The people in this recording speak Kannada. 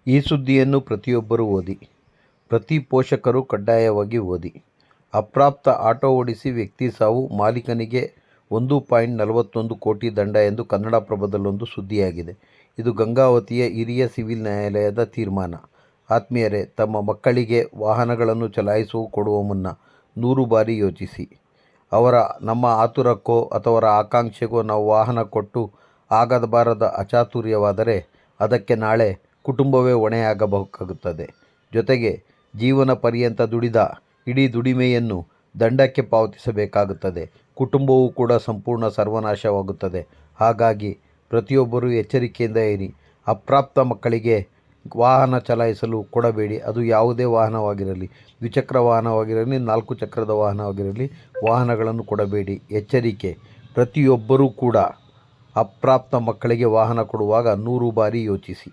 ಈ ಸುದ್ದಿಯನ್ನು ಪ್ರತಿಯೊಬ್ಬರೂ ಓದಿ. ಪ್ರತಿ ಪೋಷಕರು ಕಡ್ಡಾಯವಾಗಿ ಓದಿ. ಅಪ್ರಾಪ್ತ ಆಟೋ ಓಡಿಸಿ ವ್ಯಕ್ತಿ ಸಾವು, ಮಾಲೀಕನಿಗೆ 1.41 ಕೋಟಿ ದಂಡ ಎಂದು ಕನ್ನಡಪ್ರಭದಲ್ಲೊಂದು ಸುದ್ದಿಯಾಗಿದೆ. ಇದು ಗಂಗಾವತಿಯ ಹಿರಿಯ ಸಿವಿಲ್ ನ್ಯಾಯಾಲಯದ ತೀರ್ಮಾನ. ಆತ್ಮೀಯರೇ, ತಮ್ಮ ಮಕ್ಕಳಿಗೆ ವಾಹನಗಳನ್ನು ಚಲಾಯಿಸಲು ಕೊಡುವ ಮುನ್ನ 100 ಬಾರಿ ಯೋಚಿಸಿ. ನಮ್ಮ ಆತುರಕ್ಕೋ ಅಥವಾ ಆಕಾಂಕ್ಷೆಗೋ ನಾವು ವಾಹನ ಕೊಟ್ಟು ಆಗಬಾರದ ಅಚಾತುರ್ಯವಾದರೆ ಅದಕ್ಕೆ ನಾಳೆ ಕುಟುಂಬವೇ ಹೊಣೆಯಾಗಬೇಕಾಗುತ್ತದೆ. ಜೊತೆಗೆ ಜೀವನ ಪರ್ಯಂತ ದುಡಿದ ಇಡೀ ದುಡಿಮೆಯನ್ನು ದಂಡಕ್ಕೆ ಪಾವತಿಸಬೇಕಾಗುತ್ತದೆ. ಕುಟುಂಬವೂ ಕೂಡ ಸಂಪೂರ್ಣ ಸರ್ವನಾಶವಾಗುತ್ತದೆ. ಹಾಗಾಗಿ ಪ್ರತಿಯೊಬ್ಬರೂ ಎಚ್ಚರಿಕೆಯಿಂದ ಇರಿ. ಅಪ್ರಾಪ್ತ ಮಕ್ಕಳಿಗೆ ವಾಹನ ಚಲಾಯಿಸಲು ಕೊಡಬೇಡಿ. ಅದು ಯಾವುದೇ ವಾಹನವಾಗಿರಲಿ, ದ್ವಿಚಕ್ರ ವಾಹನವಾಗಿರಲಿ, 4 ಚಕ್ರದ ವಾಹನವಾಗಿರಲಿ, ವಾಹನಗಳನ್ನು ಕೊಡಬೇಡಿ. ಎಚ್ಚರಿಕೆ: ಪ್ರತಿಯೊಬ್ಬರೂ ಕೂಡ ಅಪ್ರಾಪ್ತ ಮಕ್ಕಳಿಗೆ ವಾಹನ ಕೊಡುವಾಗ 100 ಬಾರಿ ಯೋಚಿಸಿ.